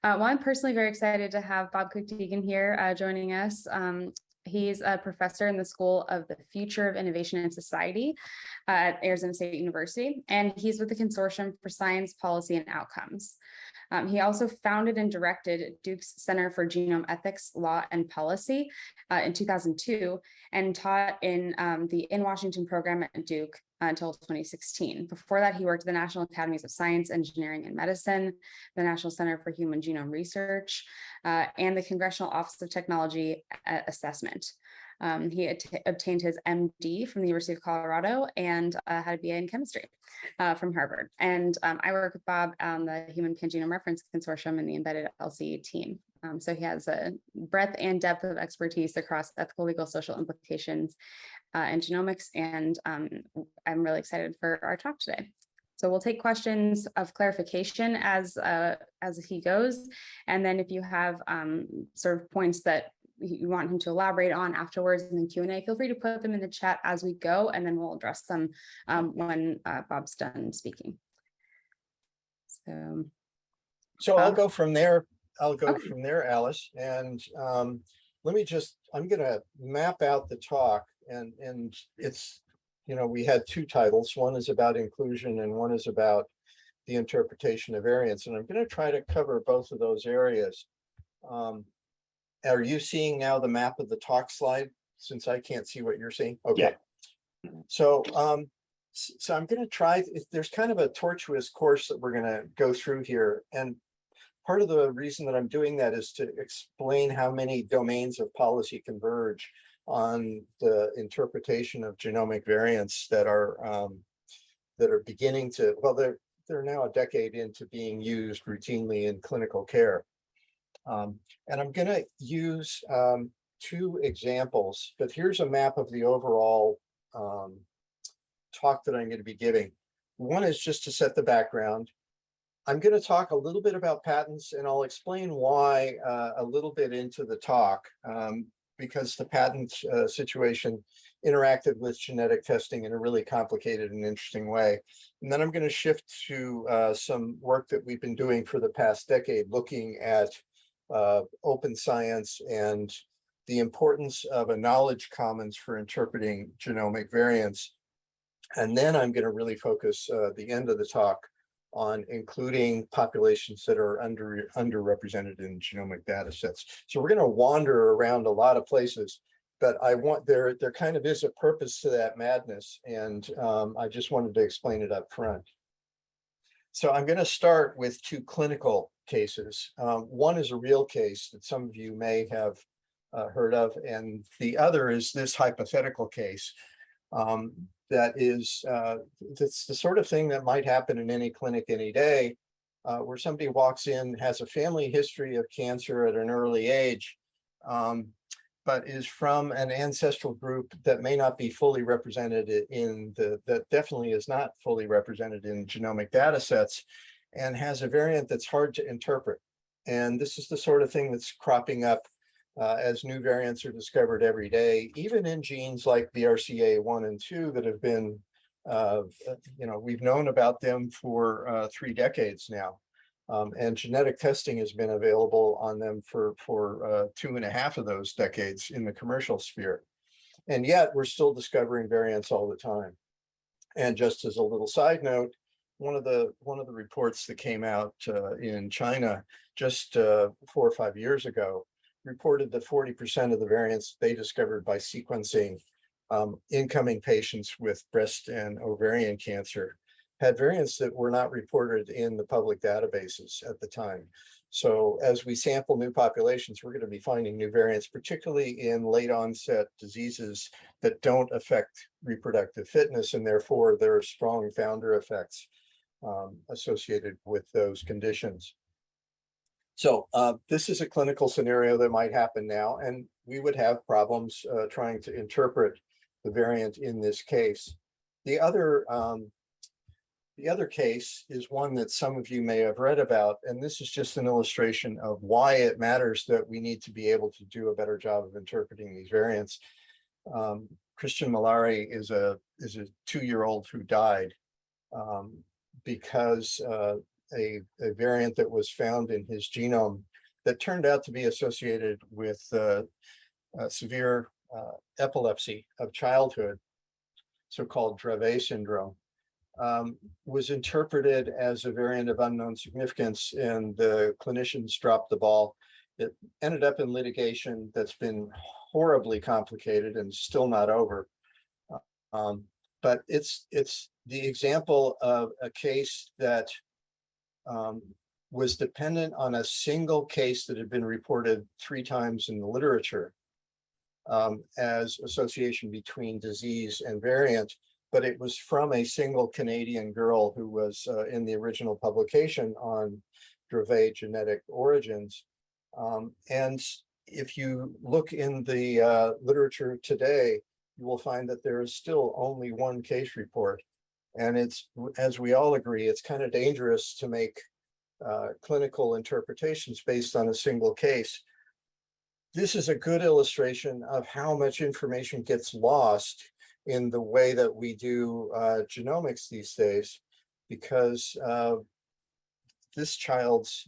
Well, I'm personally very excited to have Bob Cook-Deegan here joining us. He's a professor in the School of the Future of Innovation and Society at Arizona State University, and he's with the Consortium for Science, Policy, and Outcomes. He also founded and directed Duke's Center for Genome Ethics, Law, and Policy in 2002, and taught in the In Washington program at Duke until 2016. Before that, he worked at the National Academies of Science, Engineering, and Medicine, the National Center for Human Genome Research, and the Congressional Office of Technology Assessment. He obtained his MD from the University of Colorado and had a BA in chemistry from Harvard. And I work with Bob on the Human Pangenome Reference Consortium and the embedded ELSI team. So he has a breadth and depth of expertise across ethical, legal, social implications in genomics. And I'm really excited for our talk today. So we'll take questions of clarification as he goes. And then if you have sort of points that you want him to elaborate on afterwards in the Q&A, feel free to put them in the chat as we go, and then we'll address them when Bob's done speaking. So I'll go from there. From there, Alice. And let me just, I'm going to map out the talk, and it's, you know, we had two titles. One is about inclusion and one is about the interpretation of variants. And I'm going to try to cover both of those areas. Are you seeing now the map of the talk slide, since I can't see what you're seeing? Okay. Yeah. So I'm going to try, there's kind of a tortuous course that we're going to go through here. And part of the reason that I'm doing that is to explain how many domains of policy converge on the interpretation of genomic variants that are beginning to, well, they're now a decade into being used routinely in clinical care. And I'm going to use two examples, but here's a map of the overall talk that I'm going to be giving. One is just to set the background. I'm going to talk a little bit about patents, and I'll explain why a little bit into the talk, because the patent situation interacted with genetic testing in a really complicated and interesting way. And then I'm going to shift to some work that we've been doing for the past decade, looking at open science and the importance of a knowledge commons for interpreting genomic variants. And then I'm going to really focus the end of the talk on including populations that are underrepresented in genomic data sets. So we're going to wander around a lot of places, but I want there kind of is a purpose to that madness, and I just wanted to explain it up front. So I'm going to start with two clinical cases. One is a real case that some of you may have heard of, and the other is this hypothetical case that is that's the sort of thing that might happen in any clinic any day, where somebody walks in, has a family history of cancer at an early age, but is from an ancestral group that may not be fully represented in that definitely is not fully represented in genomic data sets, and has a variant that's hard to interpret. And this is the sort of thing that's cropping up as new variants are discovered every day, even in genes like BRCA1 and 2 that have been, you know, we've known about them for 3 decades now. And genetic testing has been available on them for 2.5 of those decades in the commercial sphere. And yet we're still discovering variants all the time. And just as a little side note, one of the reports that came out in China just 4 or 5 years ago reported that 40% of the variants they discovered by sequencing incoming patients with breast and ovarian cancer had variants that were not reported in the public databases at the time. So as we sample new populations, we're going to be finding new variants, particularly in late onset diseases that don't affect reproductive fitness, and therefore there are strong founder effects associated with those conditions. So this is a clinical scenario that might happen now, and we would have problems trying to interpret the variant in this case. The other case is one that some of you may have read about, and this is just an illustration of why it matters that we need to be able to do a better job of interpreting these variants. Christian Millare is a 2-year-old who died because a variant that was found in his genome that turned out to be associated with severe epilepsy of childhood, so-called Dravet syndrome, was interpreted as a variant of unknown significance, and the clinicians dropped the ball. It ended up in litigation that's been horribly complicated and still not over. But it's the example of a case that was dependent on a single case that had been reported 3 times in the literature as association between disease and variant, but it was from a single Canadian girl who was in the original publication on Dravet genetic origins. And if you look in the literature today, you will find that there is still only one case report. And it's, as we all agree, it's kind of dangerous to make clinical interpretations based on a single case. This is a good illustration of how much information gets lost in the way that we do genomics these days, because this child's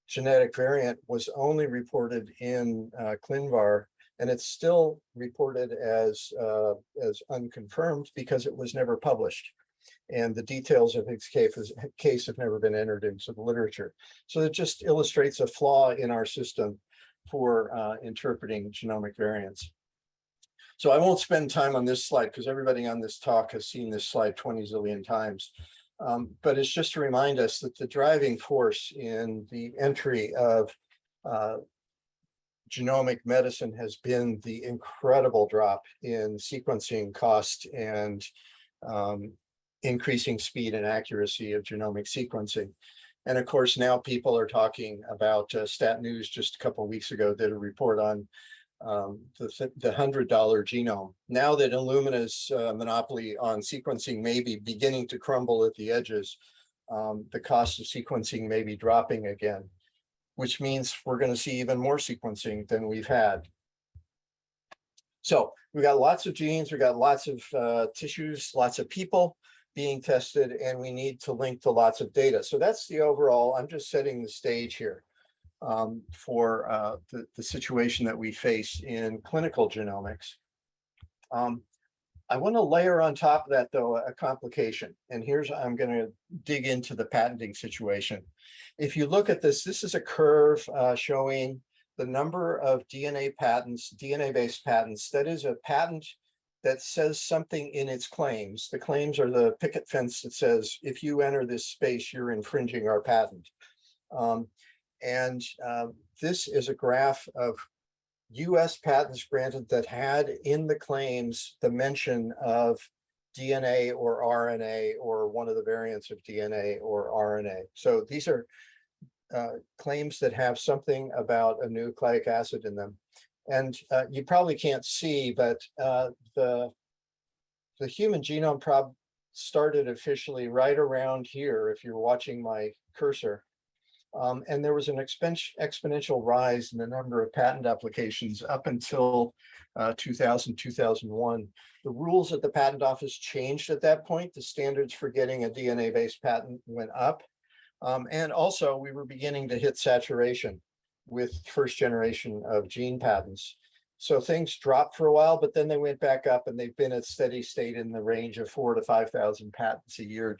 genetic variant was only reported in ClinVar, and it's still reported as unconfirmed because it was never published, and the details of his case have never been entered into the literature. So it just illustrates a flaw in our system for interpreting genomic variants. So I won't spend time on this slide because everybody on this talk has seen this slide 20 zillion times. But it's just to remind us that the driving force in the entry of genomic medicine has been the incredible drop in sequencing cost and increasing speed and accuracy of genomic sequencing. And of course, now people are talking about Stat News just a couple of weeks ago did a report on the $100 genome. Now that Illumina's monopoly on sequencing may be beginning to crumble at the edges, the cost of sequencing may be dropping again, which means we're going to see even more sequencing than we've had. So we got lots of genes, we got lots of tissues, lots of people being tested, and we need to link to lots of data. So that's the overall, I'm just setting the stage here for the situation that we face in clinical genomics. I want to layer on top of that, though, a complication. And here's, I'm going to dig into the patenting situation. If you look at this, this is a curve showing the number of DNA patents, DNA-based patents. That is a patent that says something in its claims. The claims are the picket fence that says, if you enter this space, you're infringing our patent. This is a graph of US patents granted that had in the claims the mention of DNA or RNA or one of the variants of DNA or RNA. So these are claims that have something about a nucleic acid in them. And you probably can't see, but the human genome started officially right around here, if you're watching my cursor. And there was an exponential rise in the number of patent applications up until 2000, 2001. The rules at the patent office changed at that point. The standards for getting a DNA-based patent went up. And also we were beginning to hit saturation with first generation of gene patents. So things dropped for a while, but then they went back up, and they've been at steady state in the range of 4,000 to 5,000 patents a year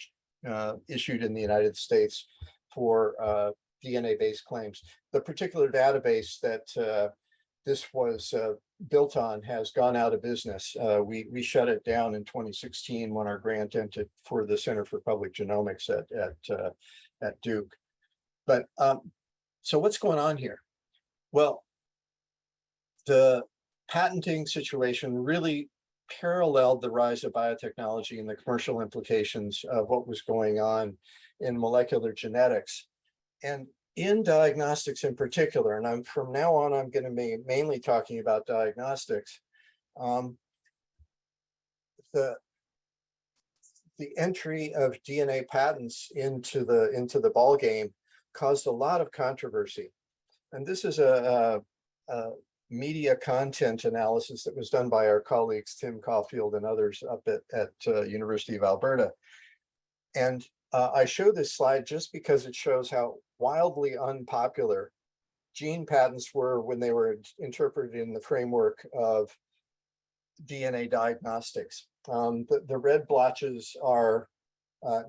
issued in the United States for DNA-based claims. The particular database that this was built on has gone out of business. We shut it down in 2016 when our grant ended for the Center for Public Genomics at Duke. But so what's going on here? Well, the patenting situation really paralleled the rise of biotechnology and the commercial implications of what was going on in molecular genetics. And in diagnostics in particular, and from now on, I'm going to be mainly talking about diagnostics. The entry of DNA patents into the ball game caused a lot of controversy. And this is a media content analysis that was done by our colleagues, Tim Caulfield and others up at University of Alberta. And I show this slide just because it shows how wildly unpopular gene patents were when they were interpreted in the framework of DNA diagnostics. The red blotches are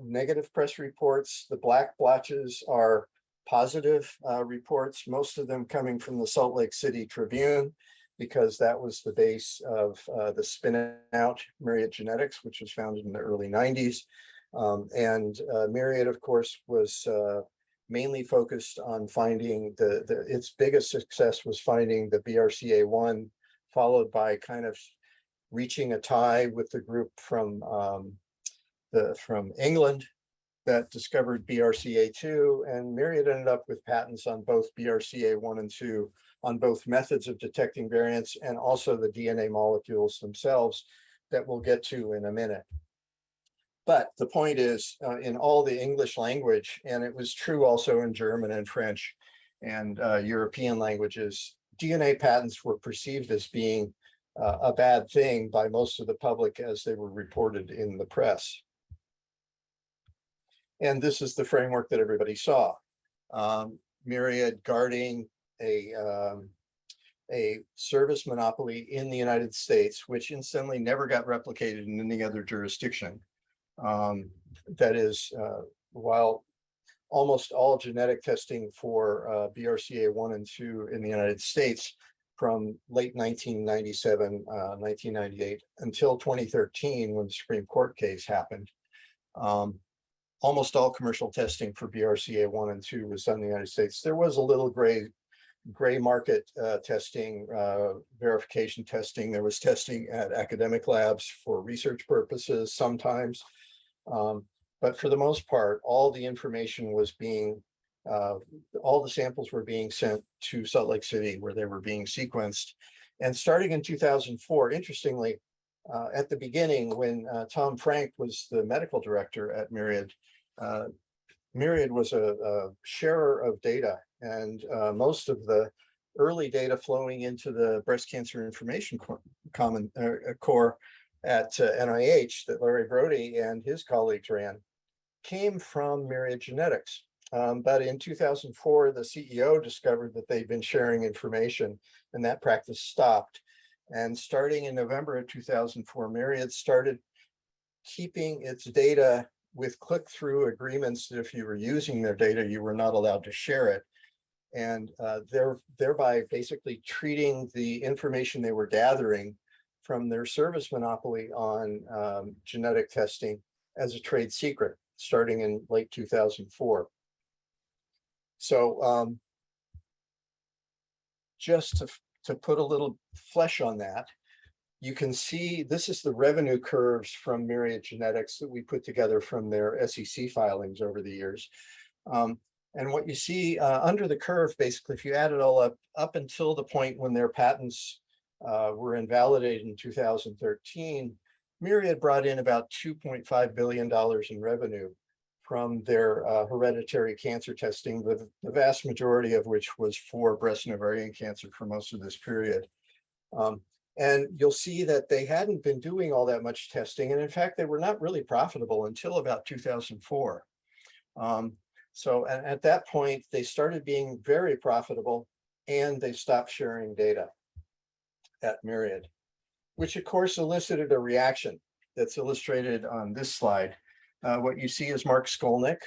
negative press reports. The black blotches are positive reports, most of them coming from the Salt Lake City Tribune, because that was the base of the spin out Myriad Genetics, which was founded in the early 90s. Myriad, of course, was mainly focused on finding its biggest success was finding the BRCA1, followed by kind of reaching a tie with the group from England that discovered BRCA2, and Myriad ended up with patents on both BRCA1 and 2, on both methods of detecting variants and also the DNA molecules themselves that we'll get to in a minute. But the point is, in all the English language, and it was true also in German and French and European languages, DNA patents were perceived as being a bad thing by most of the public as they were reported in the press. And this is the framework that everybody saw. Myriad guarding a service monopoly in the United States, which incidentally never got replicated in any other jurisdiction. That is, while almost all genetic testing for BRCA1 and 2 in the United States from late 1997, 1998 until 2013, when the Supreme Court case happened, almost all commercial testing for BRCA1 and 2 was done in the United States. There was a little gray market testing, verification testing. There was testing at academic labs for research purposes sometimes. But for the most part, all the information was being, all the samples were being sent to Salt Lake City where they were being sequenced. And starting in 2004, interestingly, at the beginning when Tom Frank was the medical director at Myriad, Myriad was a sharer of data, and most of the early data flowing into the breast cancer information core at NIH that Larry Brody and his colleagues ran came from Myriad Genetics. But in 2004, the CEO discovered that they'd been sharing information, and that practice stopped. And starting in November of 2004, Myriad started keeping its data with click-through agreements that if you were using their data, you were not allowed to share it. And thereby basically treating the information they were gathering from their service monopoly on genetic testing as a trade secret, starting in late 2004. So just to put a little flesh on that, you can see this is the revenue curves from Myriad Genetics that we put together from their SEC filings over the years. And what you see under the curve, basically, if you add it all up until the point when their patents were invalidated in 2013, Myriad brought in about $2.5 billion in revenue from their hereditary cancer testing, the vast majority of which was for breast and ovarian cancer for most of this period. And you'll see that they hadn't been doing all that much testing. And in fact, they were not really profitable until about 2004. So at that point, they started being very profitable and they stopped sharing data at Myriad, which of course elicited a reaction that's illustrated on this slide. What you see is Mark Skolnick,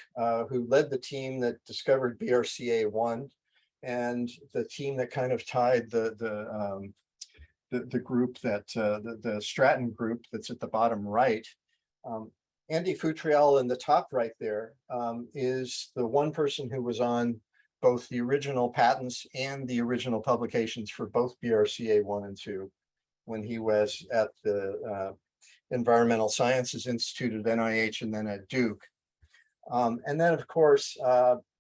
who led the team that discovered BRCA1 and the team that kind of tied the group that the Stratton group that's at the bottom right. Andy Futriell in the top right there is the one person who was on both the original patents and the original publications for both BRCA1 and 2 when he was at the Environmental Sciences Institute at NIH and then at Duke. And then, of course,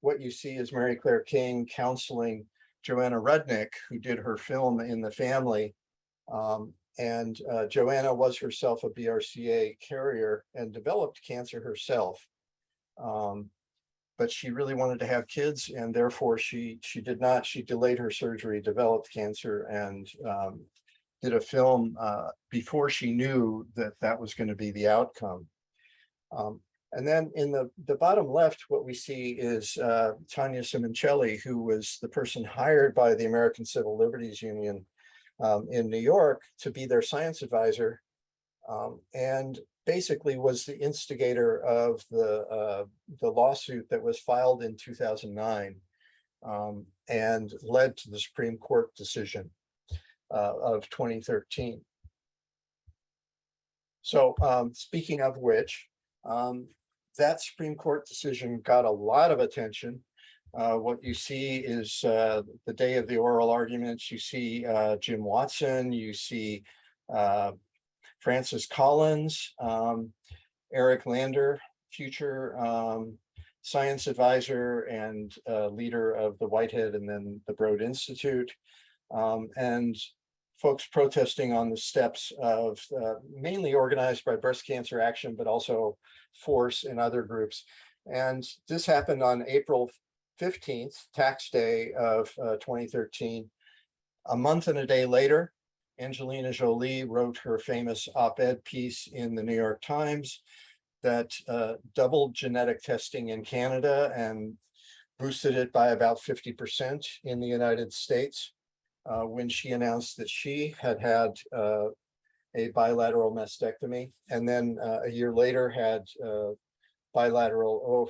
what you see is Mary Claire King counseling Joanna Rudnick, who did her film In the Family. And Joanna was herself a BRCA carrier and developed cancer herself. But she really wanted to have kids, and therefore she did not. She delayed her surgery, developed cancer, and did a film before she knew that that was going to be the outcome. And then in the bottom left, what we see is Tanya Simoncelli, who was the person hired by the American Civil Liberties Union in New York to be their science advisor, and basically was the instigator of the lawsuit that was filed in 2009 and led to the Supreme Court decision of 2013. So speaking of which, that Supreme Court decision got a lot of attention. What you see is the day of the oral arguments, you see Jim Watson, you see Francis Collins, Eric Lander, future science advisor and leader of the Whitehead and then the Broad Institute, and folks protesting on the steps of mainly organized by Breast Cancer Action, but also Force and other groups. And this happened on April 15th, tax day of 2013. A month and a day later, Angelina Jolie wrote her famous op-ed piece in the New York Times that doubled genetic testing in Canada and boosted it by about 50% in the United States when she announced that she had had a bilateral mastectomy, and then a year later had bilateral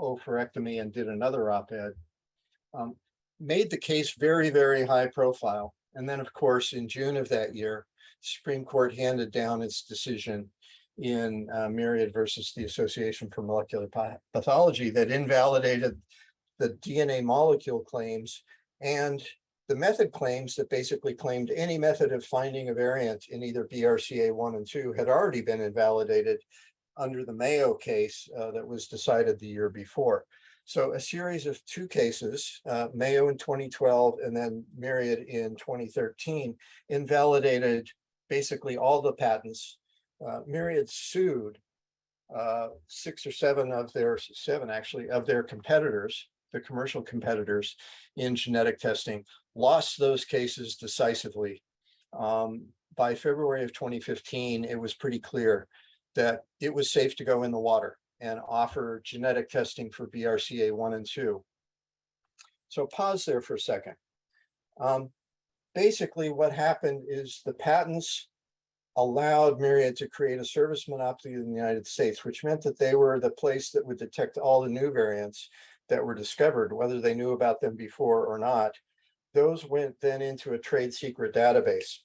oophorectomy and did another op-ed. Made the case very, very high profile. And then, of course, in June of that year, Supreme Court handed down its decision in Myriad versus the Association for Molecular Pathology that invalidated the DNA molecule claims and the method claims that basically claimed any method of finding a variant in either BRCA1 and 2 had already been invalidated under the Mayo case that was decided the year before. So a series of two cases, Mayo in 2012 and then Myriad in 2013, invalidated basically all the patents. Myriad sued 6 or 7 of their competitors, the commercial competitors in genetic testing, lost those cases decisively. By February of 2015, it was pretty clear that it was safe to go in the water and offer genetic testing for BRCA1 and 2. So pause there for a second. Basically, what happened is the patents allowed Myriad to create a service monopoly in the United States, which meant that they were the place that would detect all the new variants that were discovered, whether they knew about them before or not. Those went then into a trade secret database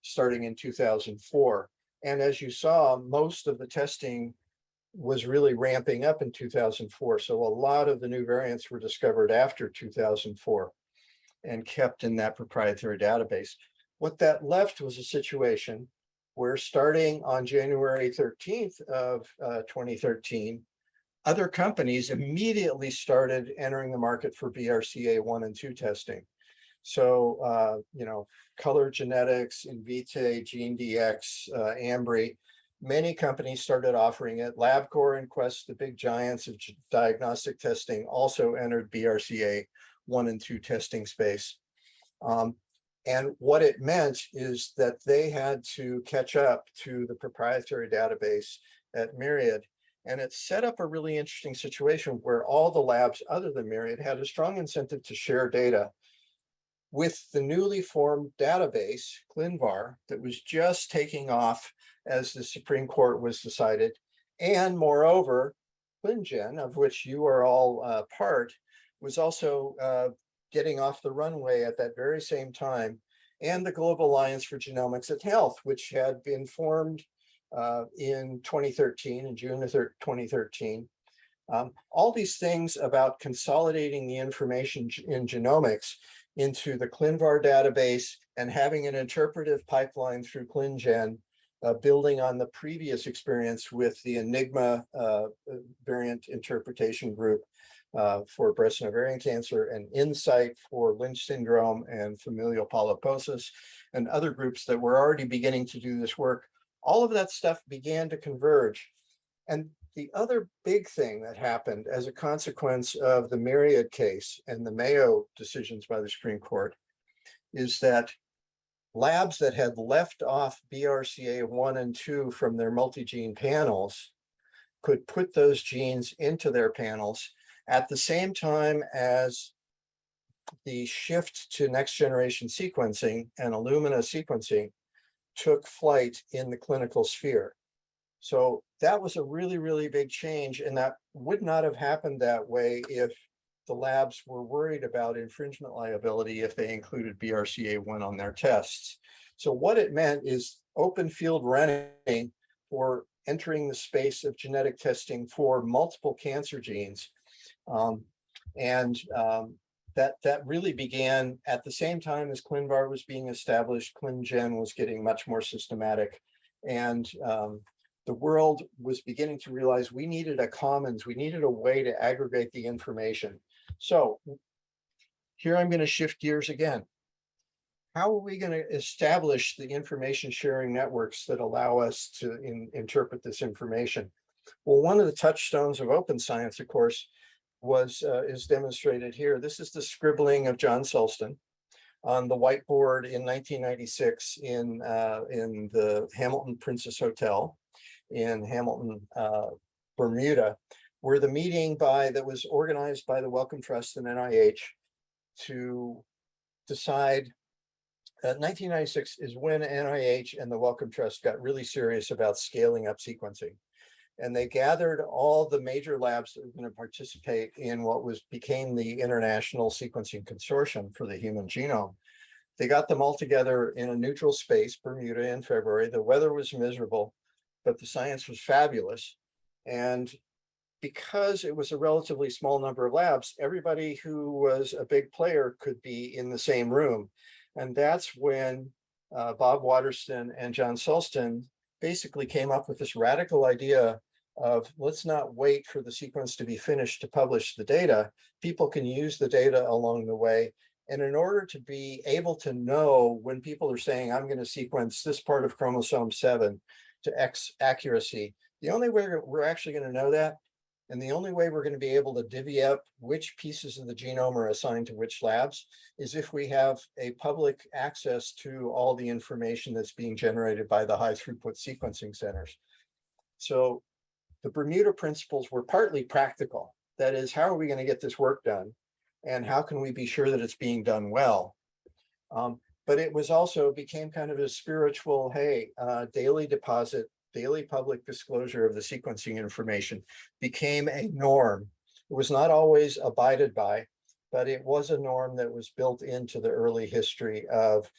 starting in 2004. And as you saw, most of the testing was really ramping up in 2004. So a lot of the new variants were discovered after 2004 and kept in that proprietary database. What that left was a situation where starting on January 13th of 2013, other companies immediately started entering the market for BRCA1 and 2 testing. So, Color Genetics, Invitae, GeneDx, Ambry, many companies started offering it. LabCorp and Quest, the big giants of diagnostic testing, also entered BRCA1 and 2 testing space. And what it meant is that they had to catch up to the proprietary database at Myriad. And it set up a really interesting situation where all the labs other than Myriad had a strong incentive to share data with the newly formed database, ClinVar, that was just taking off as the Supreme Court was decided. And moreover, ClinGen, of which you are all part, was also getting off the runway at that very same time, and the Global Alliance for Genomics and Health, which had been formed in 2013, in June of 2013. All these things about consolidating the information in genomics into the ClinVar database and having an interpretive pipeline through ClinGen, building on the previous experience with the Enigma variant interpretation group for breast and ovarian cancer, and Insight for Lynch syndrome and familial polyposis, and other groups that were already beginning to do this work. All of that stuff began to converge. And the other big thing that happened as a consequence of the Myriad case and the Mayo decisions by the Supreme Court is that labs that had left off BRCA1 and 2 from their multi-gene panels could put those genes into their panels at the same time as the shift to next generation sequencing and Illumina sequencing took flight in the clinical sphere. So that was a really, really big change, and that would not have happened that way if the labs were worried about infringement liability if they included BRCA1 on their tests. So what it meant is open field running for entering the space of genetic testing for multiple cancer genes. That really began at the same time as ClinVar was being established. ClinGen was getting much more systematic, and the world was beginning to realize we needed a commons, we needed a way to aggregate the information. So here I'm going to shift gears again. How are we going to establish the information sharing networks that allow us to interpret this information? Well, one of the touchstones of open science, of course, is demonstrated here. This is the scribbling of John Sulston on the whiteboard in 1996 in the Hamilton Princess Hotel in Hamilton, Bermuda, where the meeting that was organized by the Wellcome Trust and NIH to decide. 1996 is when NIH and the Wellcome Trust got really serious about scaling up sequencing. And they gathered all the major labs that were going to participate in what became the International Sequencing Consortium for the Human Genome. They got them all together in a neutral space, Bermuda, in February. The weather was miserable, but the science was fabulous. And because it was a relatively small number of labs, everybody who was a big player could be in the same room. And that's when Bob Waterston and John Sulston basically came up with this radical idea of let's not wait for the sequence to be finished to publish the data. People can use the data along the way. And in order to be able to know when people are saying, I'm going to sequence this part of chromosome 7 to X accuracy, the only way we're actually going to know that, and the only way we're going to be able to divvy up which pieces of the genome are assigned to which labs, is if we have a public access to all the information that's being generated by the high throughput sequencing centers. So the Bermuda Principles were partly practical. That is, how are we going to get this work done? And how can we be sure that it's being done well? But it was also became kind of a spiritual, hey, daily deposit, daily public disclosure of the sequencing information became a norm. It was not always abided by, but it was a norm that was built into the early history of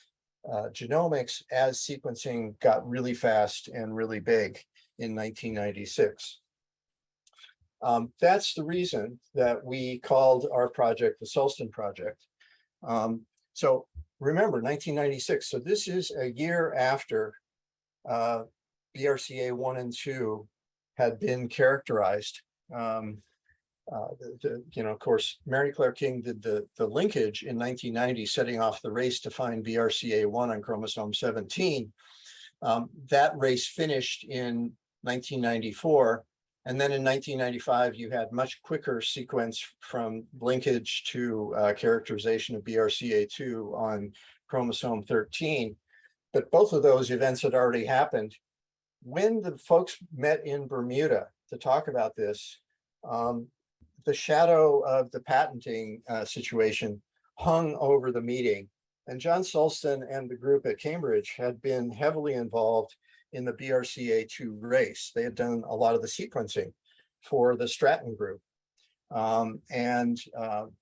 genomics as sequencing got really fast and really big in 1996. That's the reason that we called our project the Sulston Project. So remember, 1996. So this is a year after BRCA1 and 2 had been characterized. Of course, Mary Claire King did the linkage in 1990, setting off the race to find BRCA1 on chromosome 17. That race finished in 1994. And then in 1995, you had much quicker sequence from linkage to characterization of BRCA2 on chromosome 13. But both of those events had already happened. When the folks met in Bermuda to talk about this, the shadow of the patenting situation hung over the meeting. And John Sulston and the group at Cambridge had been heavily involved in the BRCA2 race. They had done a lot of the sequencing for the Stratton group.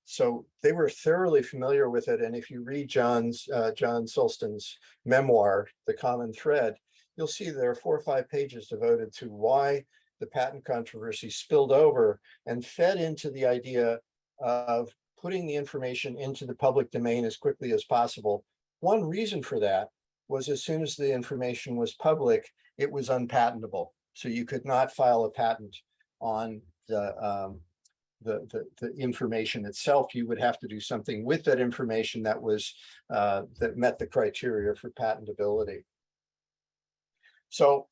So they were thoroughly familiar with it. And if you read John Sulston's memoir, The Common Thread, you'll see there are 4 or 5 pages devoted to why the patent controversy spilled over and fed into the idea of putting the information into the public domain as quickly as possible. One reason for that was as soon as the information was public, it was unpatentable. So you could not file a patent on the information itself. You would have to do something with that information that was that met the criteria for patentability. So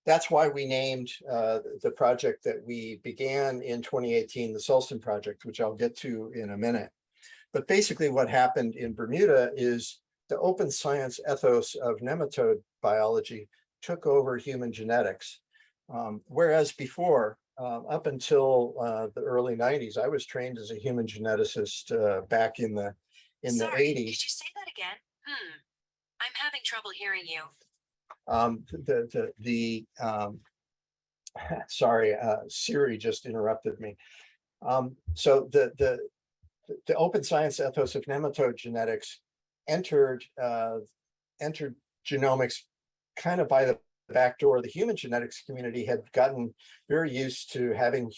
that's why we named the project that we began in 2018, the Sulston Project, which I'll get to in a minute. But basically what happened in Bermuda is the open science ethos of nematode biology took over human genetics. Whereas before, up until the early 90s, I was trained as a human geneticist back in the Sorry, 80s. could you say that again? I'm having trouble hearing you. Sorry, Siri just interrupted me. So the open science ethos of nematode genetics entered genomics kind of by the back door. The human genetics community had gotten very used to having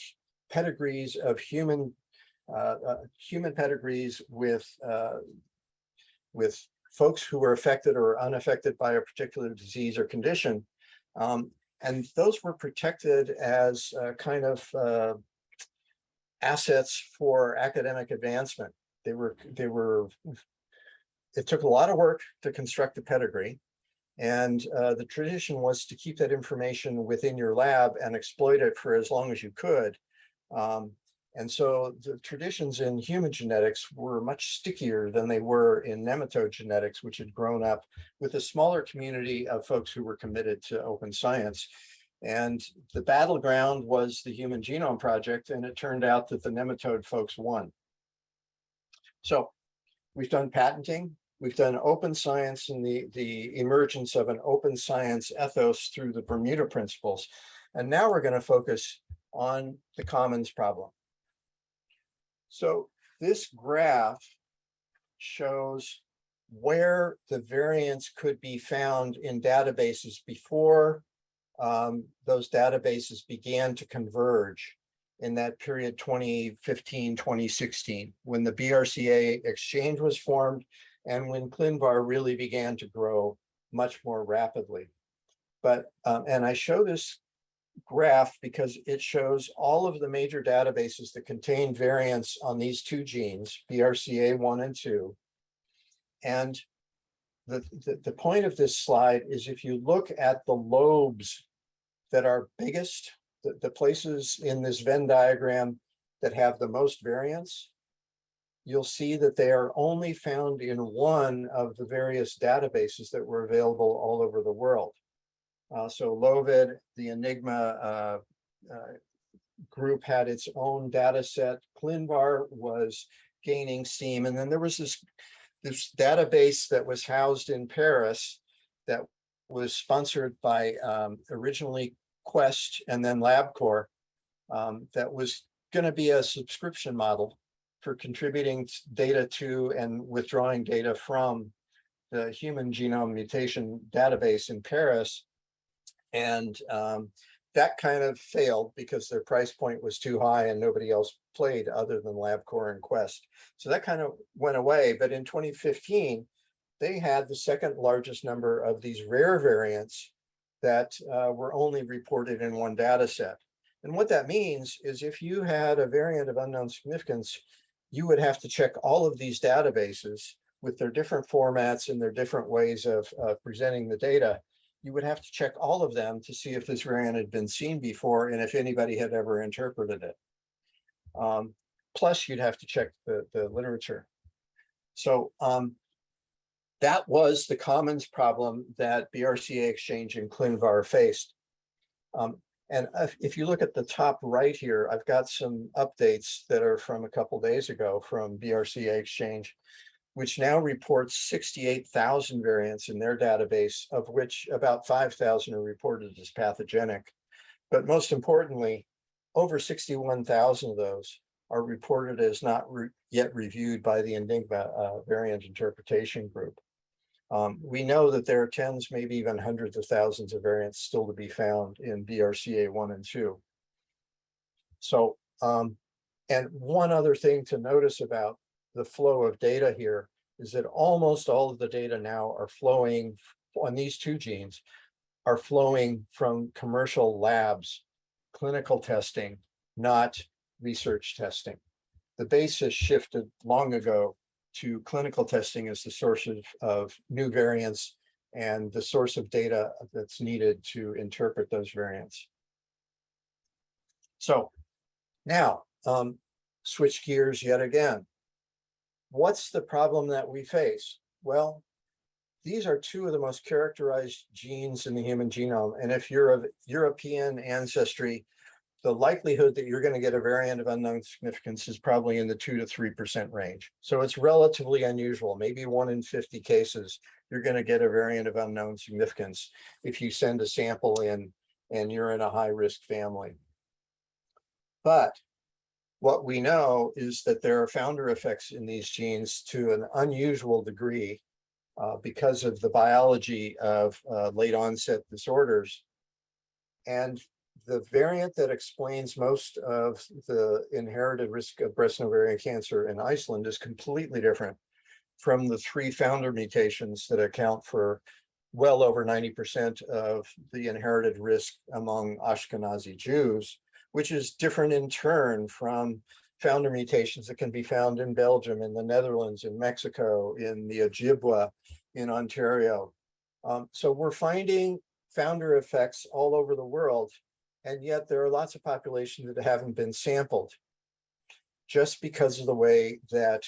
pedigrees of human pedigrees with folks who were affected or unaffected by a particular disease or condition. And those were protected as kind of assets for academic advancement. It took a lot of work to construct a pedigree. And the tradition was to keep that information within your lab and exploit it for as long as you could. And so the traditions in human genetics were much stickier than they were in nematode genetics, which had grown up with a smaller community of folks who were committed to open science. And the battleground was the Human Genome Project, and it turned out that the nematode folks won. So we've done patenting, we've done open science and the emergence of an open science ethos through the Bermuda Principles. And now we're going to focus on the commons problem. So this graph shows where the variants could be found in databases before those databases began to converge in that period 2015, 2016, when the BRCA exchange was formed and when ClinVar really began to grow much more rapidly. But, and I show this graph because it shows all of the major databases that contain variants on these two genes, BRCA1 and 2. And the point of this slide is if you look at the lobes that are biggest, the places in this Venn diagram that have the most variants, you'll see that they are only found in one of the various databases that were available all over the world. So Lovid, the Enigma group had its own data set. ClinVar was gaining steam. And then there was this database that was housed in Paris that was sponsored by originally Quest and then LabCorp that was going to be a subscription model for contributing data to and withdrawing data from the human genome mutation database in Paris. And that kind of failed because their price point was too high and nobody else played other than LabCorp and Quest. So that kind of went away. But in 2015, they had the second largest number of these rare variants that were only reported in one data set. And what that means is if you had a variant of unknown significance, you would have to check all of these databases with their different formats and their different ways of presenting the data. You would have to check all of them to see if this variant had been seen before and if anybody had ever interpreted it. Plus, you'd have to check the literature. So that was the commons problem that BRCA exchange and ClinVar faced. And if you look at the top right here, I've got some updates that are from a couple days ago from BRCA exchange, which now reports 68,000 variants in their database, of which about 5,000 are reported as pathogenic. But most importantly, over 61,000 of those are reported as not yet reviewed by the Enigma variant interpretation group. We know that there are tens, maybe even hundreds of thousands of variants still to be found in BRCA1 and 2. So, and one other thing to notice about the flow of data here is that almost all of the data now are flowing on these two genes, are flowing from commercial labs, clinical testing, not research testing. The base has shifted long ago to clinical testing as the source of new variants and the source of data that's needed to interpret those variants. So now, switch gears yet again. What's the problem that we face? Well, these are two of the most characterized genes in the human genome. And if you're of European ancestry, the likelihood that you're going to get a variant of unknown significance is probably in the 2 to 3% range. So it's relatively unusual. Maybe 1 in 50 cases, you're going to get a variant of unknown significance if you send a sample in and you're in a high-risk family. But what we know is that there are founder effects in these genes to an unusual degree because of the biology of late onset disorders. And the variant that explains most of the inherited risk of breast and ovarian cancer in Iceland is completely different from the 3 founder mutations that account for well over 90% of the inherited risk among Ashkenazi Jews, which is different in turn from founder mutations that can be found in Belgium, in the Netherlands, in Mexico, in the Ojibwa, in Ontario. So we're finding founder effects all over the world, and yet there are lots of populations that haven't been sampled just because of the way that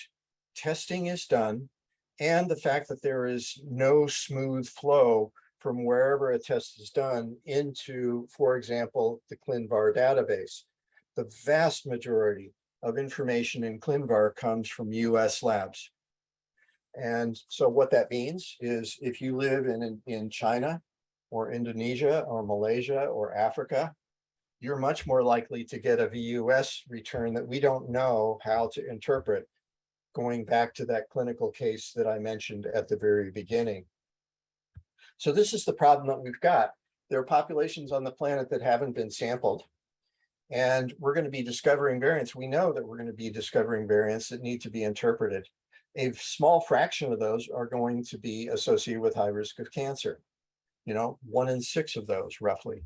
testing is done and the fact that there is no smooth flow from wherever a test is done into, for example, the ClinVar database. The vast majority of information in ClinVar comes from US labs. And so what that means is if you live in China or Indonesia or Malaysia or Africa, you're much more likely to get a VUS return that we don't know how to interpret, going back to that clinical case that I mentioned at the very beginning. So this is the problem that we've got. There are populations on the planet that haven't been sampled, and we're going to be discovering variants. We know that we're going to be discovering variants that need to be interpreted. A small fraction of those are going to be associated with high risk of cancer. 1 in 6 of those roughly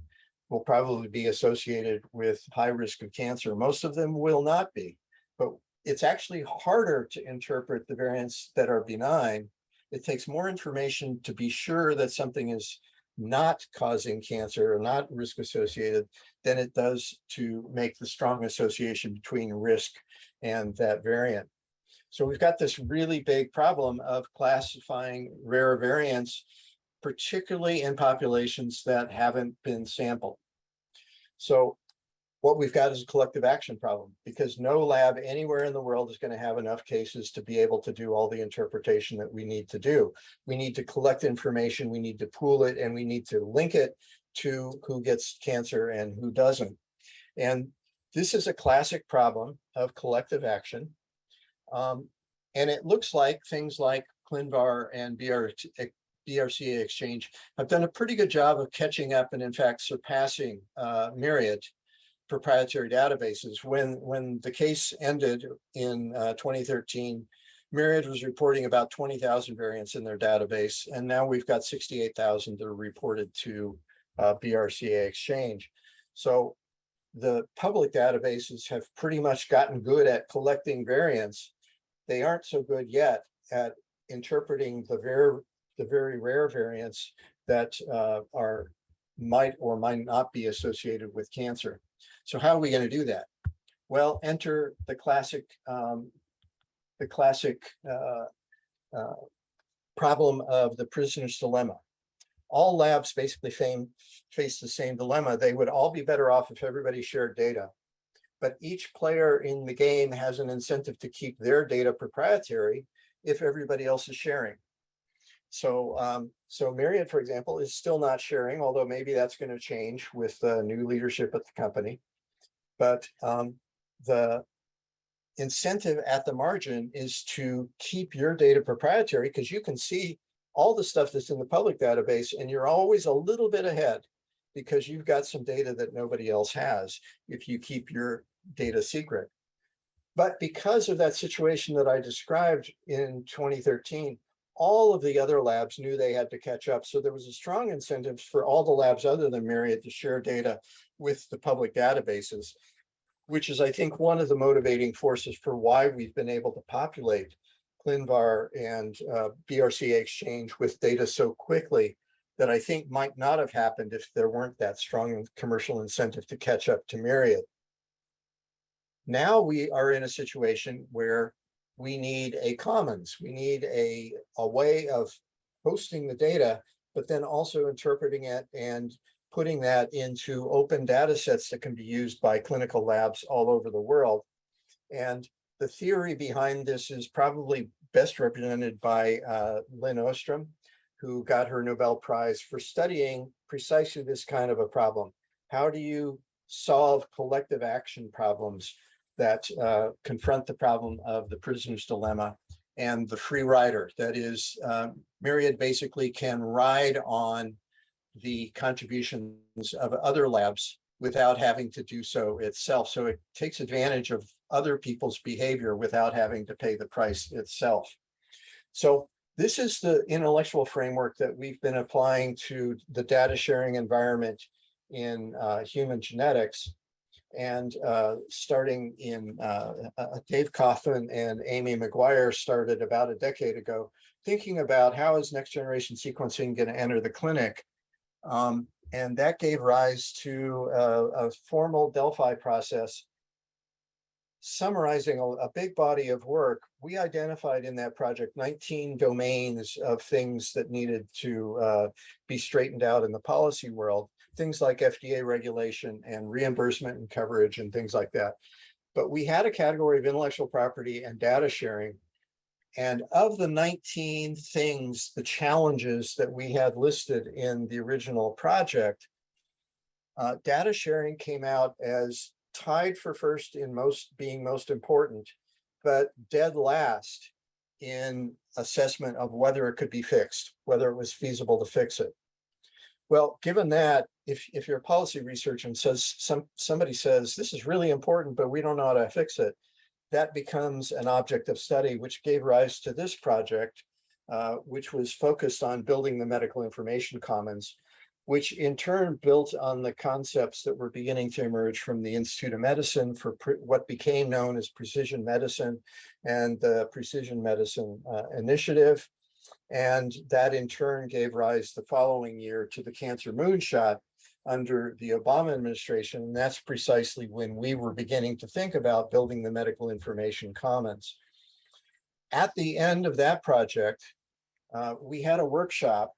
will probably be associated with high risk of cancer. Most of them will not be, but it's actually harder to interpret the variants that are benign. It takes more information to be sure that something is not causing cancer or not risk associated than it does to make the strong association between risk and that variant. So we've got this really big problem of classifying rare variants, particularly in populations that haven't been sampled. So what we've got is a collective action problem, because no lab anywhere in the world is going to have enough cases to be able to do all the interpretation that we need to do. We need to collect information, we need to pool it, and we need to link it to who gets cancer and who doesn't. And this is a classic problem of collective action. And it looks like things like ClinVar and BRCA exchange have done a pretty good job of catching up and in fact surpassing Myriad proprietary databases. When the case ended in 2013, Myriad was reporting about 20,000 variants in their database, and now we've got 68,000 that are reported to BRCA exchange. So the public databases have pretty much gotten good at collecting variants. They aren't so good yet at interpreting the very rare variants that might or might not be associated with cancer. So how are we going to do that? Well, enter the classic problem of the prisoner's dilemma. All labs basically face the same dilemma. They would all be better off if everybody shared data, but each player in the game has an incentive to keep their data proprietary if everybody else is sharing. So, so Myriad, for example, is still not sharing, although maybe that's going to change with new leadership at the company. But the incentive at the margin is to keep your data proprietary, because you can see all the stuff that's in the public database, and you're always a little bit ahead because you've got some data that nobody else has if you keep your data secret. But because of that situation that I described in 2013, all of the other labs knew they had to catch up. So there was a strong incentive for all the labs other than Myriad to share data with the public databases, which is, I think, one of the motivating forces for why we've been able to populate ClinVar and BRCA exchange with data so quickly, that I think might not have happened if there weren't that strong commercial incentive to catch up to Myriad. Now we are in a situation where we need a commons. We need a way of hosting the data, but then also interpreting it and putting that into open data sets that can be used by clinical labs all over the world. And the theory behind this is probably best represented by Lynn Ostrom, who got her Nobel Prize for studying precisely this kind of a problem. How do you solve collective action problems that confront the problem of the prisoner's dilemma and the free rider? That is, Myriad basically can ride on the contributions of other labs without having to do so itself. So it takes advantage of other people's behavior without having to pay the price itself. So this is the intellectual framework that we've been applying to the data sharing environment in human genetics. And starting in Dave Coffin and Amy McGuire started about a decade ago, thinking about how is next generation sequencing going to enter the clinic. And that gave rise to a formal Delphi process summarizing a big body of work. We identified in that project 19 domains of things that needed to be straightened out in the policy world, things like FDA regulation and reimbursement and coverage and things like that. But we had a category of intellectual property and data sharing. And of the 19 things, the challenges that we had listed in the original project, data sharing came out as tied for first in being most important, but dead last in assessment of whether it could be fixed, whether it was feasible to fix it. Well, given that, if you're a policy researcher and somebody says, this is really important, but we don't know how to fix it, that becomes an object of study, which gave rise to this project, which was focused on building the medical information commons, which in turn built on the concepts that were beginning to emerge from the Institute of Medicine for what became known as precision medicine and the Precision Medicine Initiative. And that in turn gave rise the following year to the Cancer Moonshot under the Obama administration. And that's precisely when we were beginning to think about building the medical information commons. At the end of that project, we had a workshop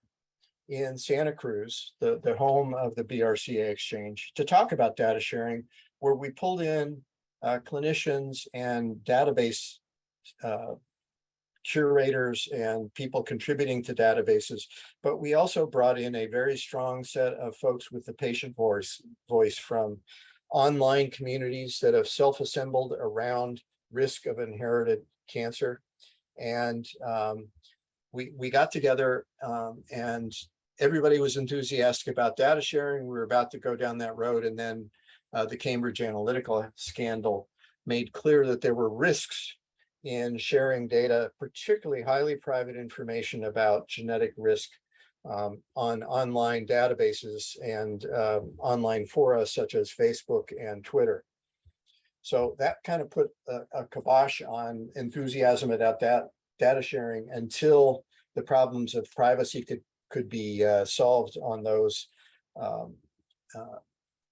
in Santa Cruz, the home of the BRCA exchange, to talk about data sharing, where we pulled in clinicians and database curators and people contributing to databases, but we also brought in a very strong set of folks with the patient voice from online communities that have self-assembled around risk of inherited cancer. And we got together and everybody was enthusiastic about data sharing. We were about to go down that road, and then the Cambridge Analytica scandal made clear that there were risks in sharing data, particularly highly private information about genetic risk on online databases and online fora such as Facebook and Twitter. So that kind of put a kibosh on enthusiasm about that data sharing until the problems of privacy could be solved on those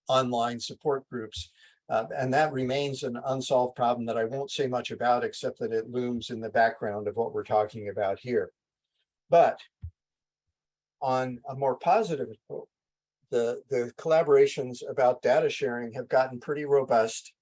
online support groups. And that remains an unsolved problem that I won't say much about, except that it looms in the background of what we're talking about here. But on a more positive note, the collaborations about data sharing have gotten pretty robust.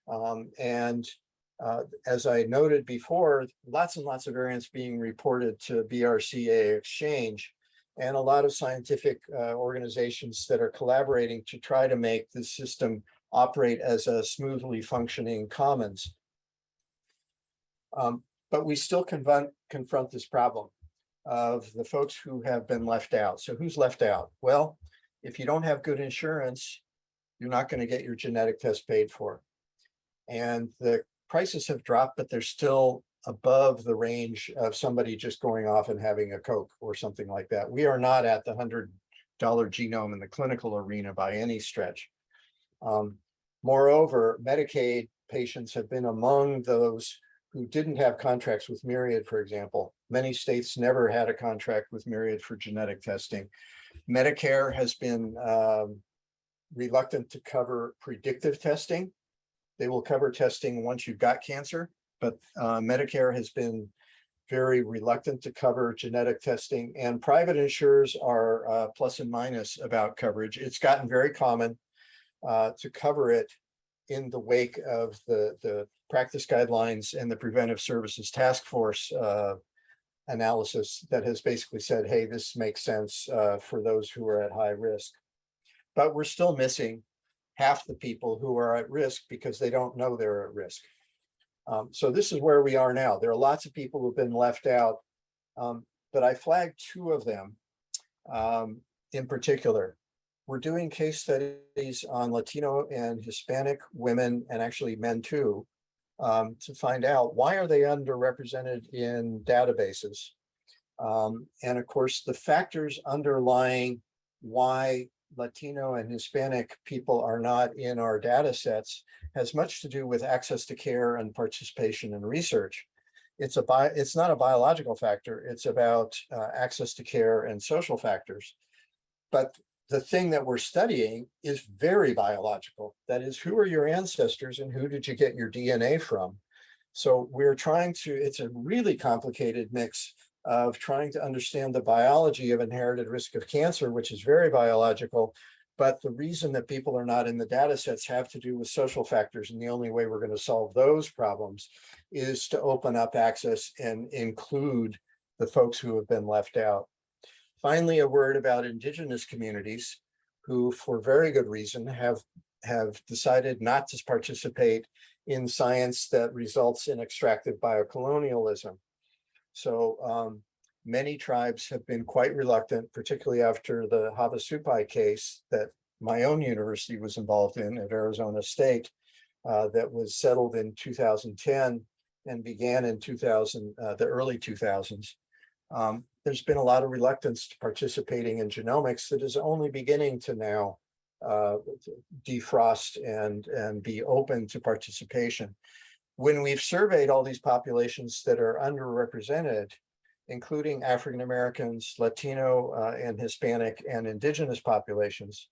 As I noted before, lots and lots of variants being reported to BRCA Exchange, and a lot of scientific organizations that are collaborating to try to make the system operate as a smoothly functioning commons. But we still confront this problem of the folks who have been left out. So who's left out? Well, if you don't have good insurance, you're not going to get your genetic test paid for. And the prices have dropped, but they're still above the range of somebody just going off and having a Coke or something like that. We are not at the $100 genome in the clinical arena by any stretch. Moreover, Medicaid patients have been among those who didn't have contracts with Myriad, for example. Many states never had a contract with Myriad for genetic testing. Medicare has been reluctant to cover predictive testing. They will cover testing once you've got cancer, but Medicare has been very reluctant to cover genetic testing, and private insurers are plus and minus about coverage. It's gotten very common to cover it in the wake of the practice guidelines and the preventive services task force analysis that has basically said, hey, this makes sense for those who are at high risk. But we're still missing half the people who are at risk because they don't know they're at risk. So this is where we are now. There are lots of people who've been left out, but I flagged two of them in particular. We're doing case studies on Latino and Hispanic women, and actually men too, to find out why are they underrepresented in databases. And of course, the factors underlying why Latino and Hispanic people are not in our data sets has much to do with access to care and participation in research. It's not a biological factor, it's about access to care and social factors. But the thing that we're studying is very biological. That is, who are your ancestors and who did you get your DNA from? So we're trying to, it's a really complicated mix of trying to understand the biology of inherited risk of cancer, which is very biological. But the reason that people are not in the data sets have to do with social factors. And the only way we're going to solve those problems is to open up access and include the folks who have been left out. Finally, a word about indigenous communities who, for very good reason, have decided not to participate in science that results in extractive biocolonialism. So many tribes have been quite reluctant, particularly after the Havasupai case that my own university was involved in at Arizona State, that was settled in 2010 and began in the early 2000s. There's been a lot of reluctance to participating in genomics that is only beginning to now defrost and be open to participation. When we've surveyed all these populations that are underrepresented, including African Americans, Latino and Hispanic and indigenous populations,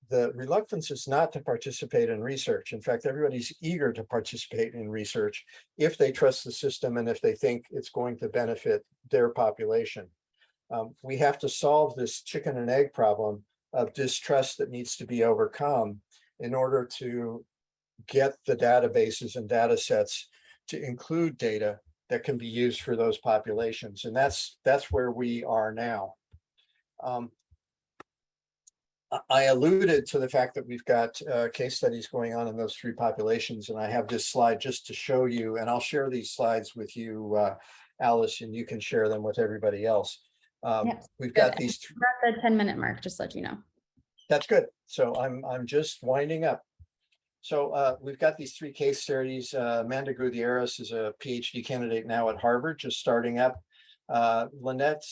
the reluctance is not to participate in research. In fact, everybody's eager to participate in research if they trust the system and if they think it's going to benefit their population. We have to solve this chicken and egg problem of distrust that needs to be overcome in order to get the databases and data sets to include data that can be used for those populations. And that's where we are now. I alluded to the fact that we've got case studies going on in those three populations, and I have this slide just to show you, and I'll share these slides with you, Alice, and you can share them with everybody else. Yes, we've got these. We're at the 10-minute mark, just to let you know. That's good. So I'm just winding up. So we've got these three case studies. Amanda Gutierrez is a PhD candidate now at Harvard, just starting up. Lynette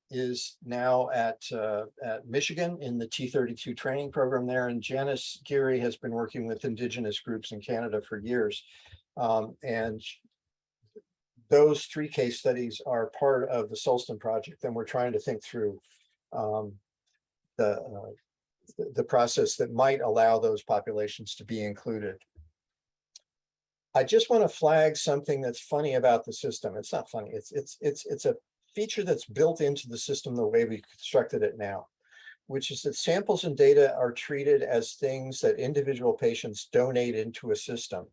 is now at Michigan in the T32 training program there. And Janice Geary has been working with indigenous groups in Canada for years. And those three case studies are part of the Sulston Project. And we're trying to think through the process that might allow those populations to be included. I just want to flag something that's funny about the system. It's not funny. It's a feature that's built into the system the way we constructed it now, which is that samples and data are treated as things that individual patients donate into a system.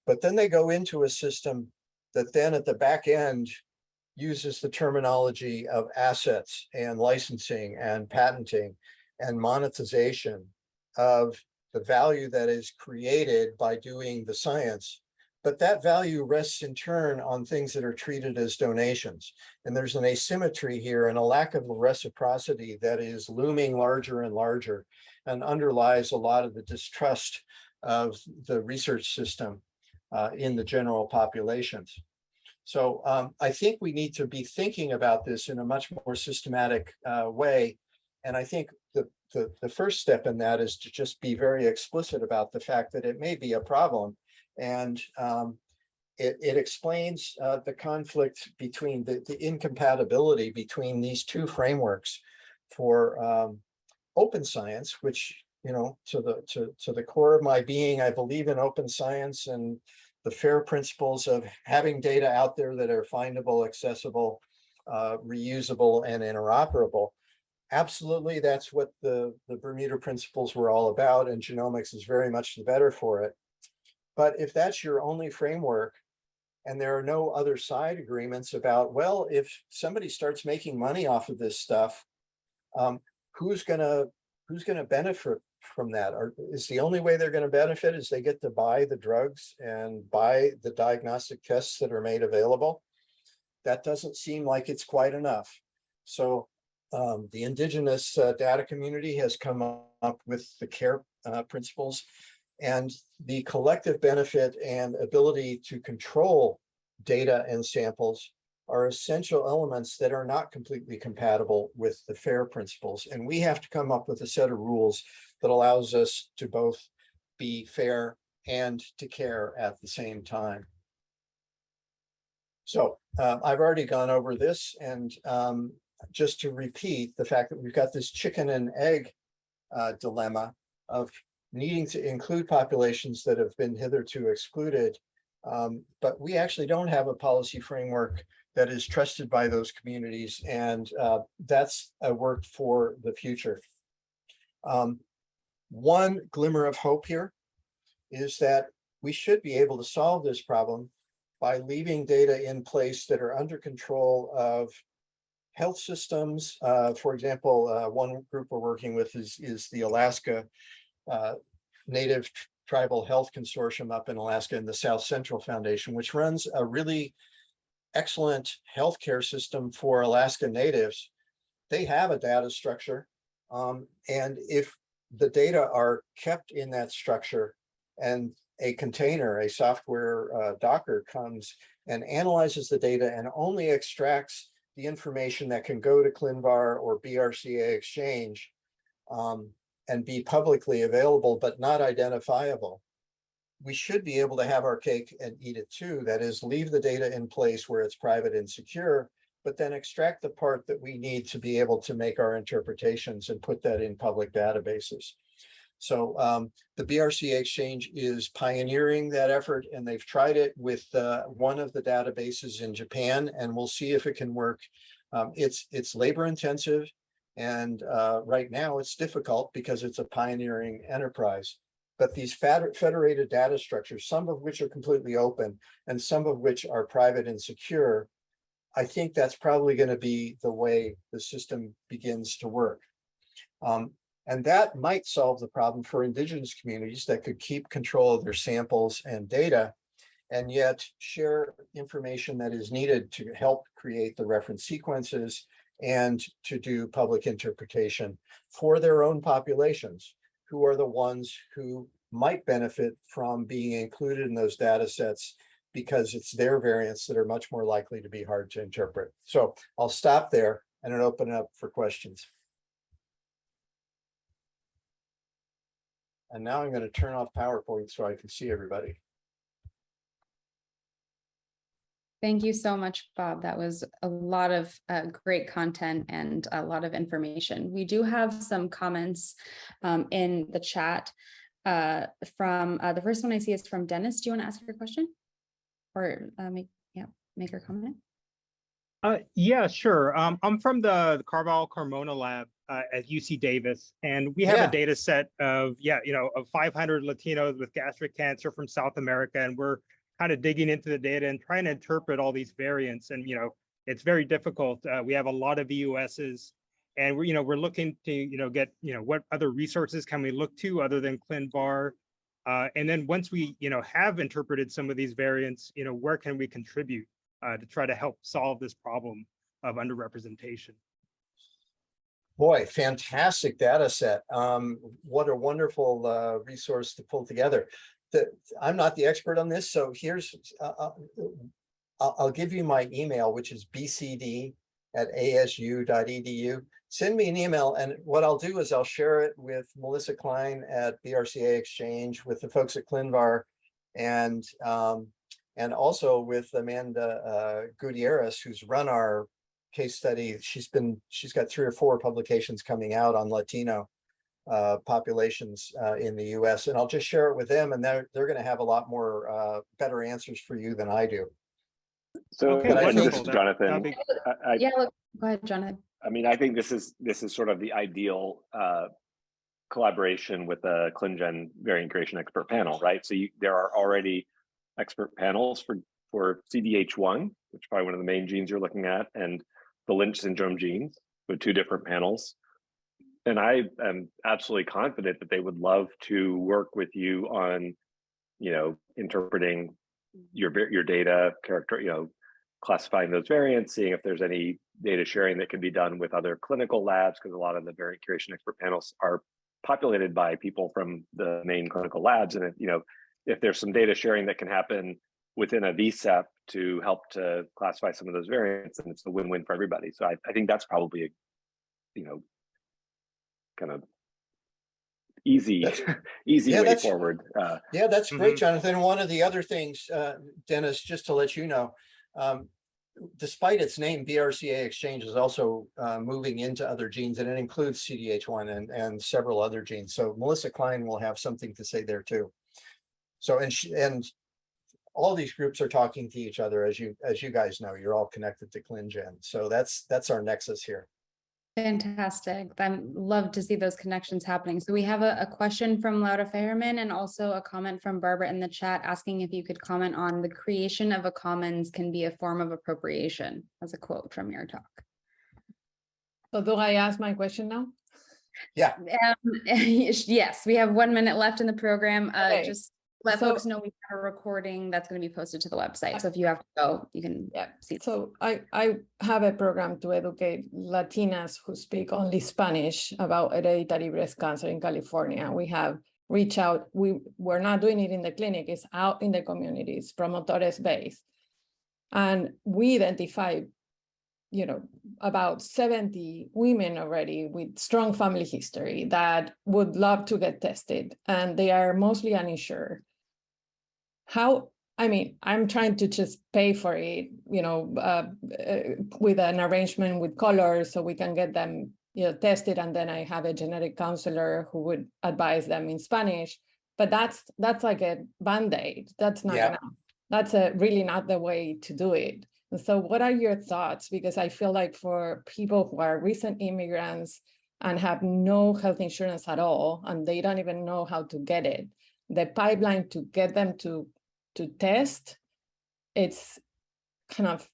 But then they go into a system that then at the back end uses the terminology of assets and licensing and patenting and monetization of the value that is created by doing the science. But that value rests in turn on things that are treated as donations. And there's an asymmetry here and a lack of reciprocity that is looming larger and larger and underlies a lot of the distrust of the research system in the general populations. So I think we need to be thinking about this in a much more systematic way. And I think the first step in that is to just be very explicit about the fact that it may be a problem. And it explains the conflict between the incompatibility between these two frameworks for open science, which, you know, to the core of my being, I believe in open science and the FAIR principles of having data out there that are findable, accessible, reusable, and interoperable. Absolutely, that's what the Bermuda Principles were all about, and genomics is very much the better for it. But if that's your only framework, and there are no other side agreements about, well, if somebody starts making money off of this stuff, who's gonna benefit from that? Or is the only way they're going to benefit is they get to buy the drugs and buy the diagnostic tests that are made available? That doesn't seem like it's quite enough. So the indigenous data community has come up with the CARE principles, and the collective benefit and ability to control data and samples are essential elements that are not completely compatible with the FAIR principles. And we have to come up with a set of rules that allows us to both be fair and to care at the same time. So I've already gone over this, and just to repeat the fact that we've got this chicken and egg dilemma of needing to include populations that have been hitherto excluded, but we actually don't have a policy framework that is trusted by those communities, and that's a work for the future. One glimmer of hope here is that we should be able to solve this problem by leaving data in place that are under control of health systems. For example, one group we're working with is the Alaska Native Tribal Health Consortium up in Alaska, and the South Central Foundation, which runs a really excellent healthcare system for Alaska Natives. They have a data structure, and if the data are kept in that structure and a container, a software Docker comes and analyzes the data and only extracts the information that can go to ClinVar or BRCA Exchange and be publicly available but not identifiable, we should be able to have our cake and eat it too. That is, leave the data in place where it's private and secure, but then extract the part that we need to be able to make our interpretations and put that in public databases. So the BRCA Exchange is pioneering that effort, and they've tried it with one of the databases in Japan, and we'll see if it can work. It's labor intensive, and right now it's difficult because it's a pioneering enterprise. But these federated data structures, some of which are completely open and some of which are private and secure, I think that's probably going to be the way the system begins to work. And that might solve the problem for indigenous communities that could keep control of their samples and data, and yet share information that is needed to help create the reference sequences and to do public interpretation for their own populations, who are the ones who might benefit from being included in those data sets because it's their variants that are much more likely to be hard to interpret. So I'll stop there and open it up for questions. And now I'm going to turn off PowerPoint so I can see everybody. Thank you so much, Bob. That was a lot of great content and a lot of information. We do have some comments in the chat from the first one I see is from Dennis. Do you want to ask your question or make your comment? Yeah, sure. I'm from the Carvalho-Carmona lab at UC Davis, and we have a data set of, of 500 Latinos with gastric cancer from South America, and we're kind of digging into the data and trying to interpret all these variants. And, it's very difficult. We have a lot of VUSs, and we're looking to, get, what other resources can we look to other than ClinVar? And then once we, have interpreted some of these variants, where can we contribute to try to help solve this problem of underrepresentation? Boy, fantastic data set. What a wonderful resource to pull together. I'm not the expert on this, so here's, I'll give you my email, which is bcd@asu.edu. Send me an email, and what I'll do is I'll share it with Melissa Klein at BRCA Exchange, with the folks at ClinVar, and also with Amanda Gutierrez, who's run our case study. She's got 3 or 4 publications coming out on Latino populations in the US. And I'll just share it with them, and they're going to have a lot more better answers for you than I do. So Okay, But I think- this is Jonathan. that'd be- Yeah, look, go ahead, Jonathan. I mean, I think this is sort of the ideal collaboration with the ClinGen variant creation expert panel, right? So there are already expert panels for CDH1, which is probably one of the main genes you're looking at, and the Lynch syndrome genes with 2 different panels. And I am absolutely confident that they would love to work with you on, interpreting your data, classifying those variants, seeing if there's any data sharing that can be done with other clinical labs, because a lot of the variant curation expert panels are populated by people from the main clinical labs. And if there's some data sharing that can happen within a VSEP to help to classify some of those variants, and it's a win-win for everybody. So I think that's probably a, kind of easy way forward. Yeah, that's great, Mhm. Jonathan. One of the other things, Dennis, just to let you know, despite its name, BRCA exchange is also moving into other genes, and it includes CDH1 and several other genes. So Melissa Klein will have something to say there too. So, and all these groups are talking to each other, as you guys know. You're all connected to ClinGen. So that's our nexus here. Fantastic. I love to see those connections happening. So we have a question from Laura Feherman and also a comment from Barbara in the chat asking if you could comment on the creation of a commons can be a form of appropriation, as a quote from your talk. So do I ask my question now? Yeah. Yes, we have 1 minute left in the program. Okay. Just let So- folks know we have a recording that's going to be posted to the website. So if you have to go, you can see. So I have a program to educate Latinas who speak only Spanish about hereditary breast cancer in California. We have reached out. We're not doing it in the clinic. It's out in the communities, promotores based. And we identified, about 70 women already with strong family history that would love to get tested, and they are mostly uninsured. I'm trying to just pay for it, with an arrangement with Color so we can get them, tested. And then I have a genetic counselor who would advise them in Spanish. But that's like a Band-Aid. That's not that's really not the way to do it. And so what are your thoughts? Because I feel like for people who are recent immigrants and have no health insurance at all, and they don't even know how to get it, the pipeline to get them to test, it's kind of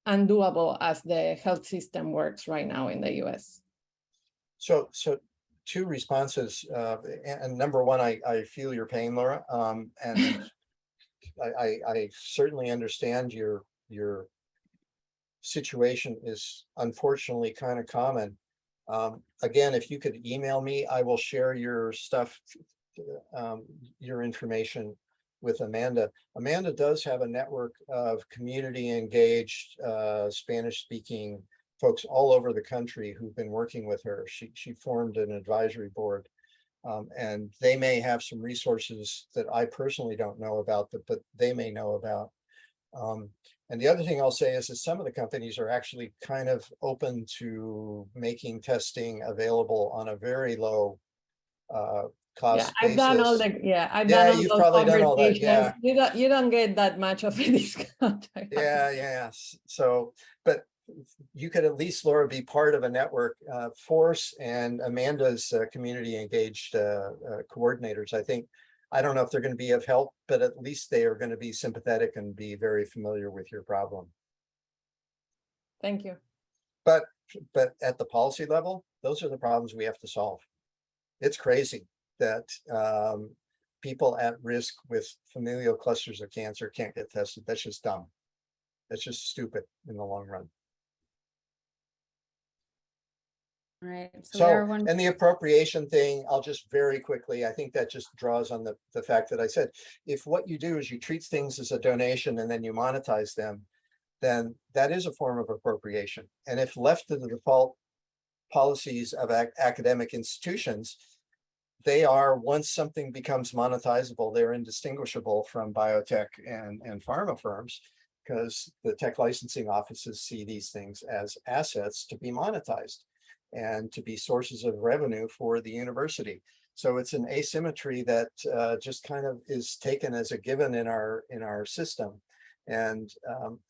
undoable as the health system works right now in the US. So 2 responses. And number one, I feel your pain, Laura. And I certainly understand your situation is unfortunately kind of common. Again, if you could email me, I will share your stuff, your information with Amanda. Amanda does have a network of community engaged Spanish speaking folks all over the country who've been working with her. She formed an advisory board, and they may have some resources that I personally don't know about, but they may know about. And the other thing I'll say is that some of the companies are actually kind of open to making testing available on a very low cost I've basis. done all the I've done all you've those probably done all that. conversations. Yeah. You don't get that much of a discount. Yeah. So, but you could at least, Laura, be part of a network. Force and Amanda's community engaged coordinators. I don't know if they're going to be of help, but at least they are going to be sympathetic and be very familiar with your problem. Thank you. But at the policy level, those are the problems we have to solve. It's crazy that people at risk with familial clusters of cancer can't get tested. That's just dumb. That's just stupid in the long run. All right. So, and the appropriation thing, I'll just very quickly, I think that just draws on the fact that I said, if what you do is you treat things as a donation and then you monetize them, then that is a form of appropriation. And if left to the default policies of academic institutions, they are, once something becomes monetizable, they're indistinguishable from biotech and pharma firms, because the tech licensing offices see these things as assets to be monetized. and to be sources of revenue for the university. So it's an asymmetry that just kind of is taken as a given in our system. And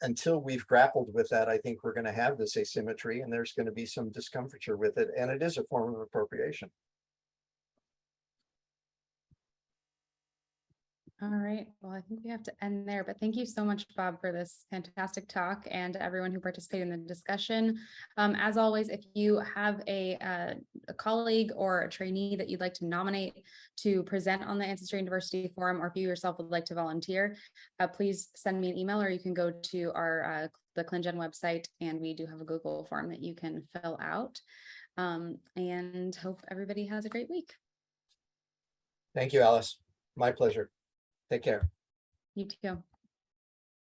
until we've grappled with that, I think we're going to have this asymmetry, and there's going to be some discomfiture with it. And it is a form of appropriation. All right, well, I think we have to end there, but thank you so much, Bob, for this fantastic talk, and everyone who participated in the discussion. As always, if you have a colleague or a trainee that you'd like to nominate to present on the Ancestry and Diversity Forum, or if you yourself would like to volunteer, please send me an email, or you can go to our the ClinGen website, and we do have a Google form that you can fill out. And hope everybody has a great week. Thank you, Alice. My pleasure. Take care. You too.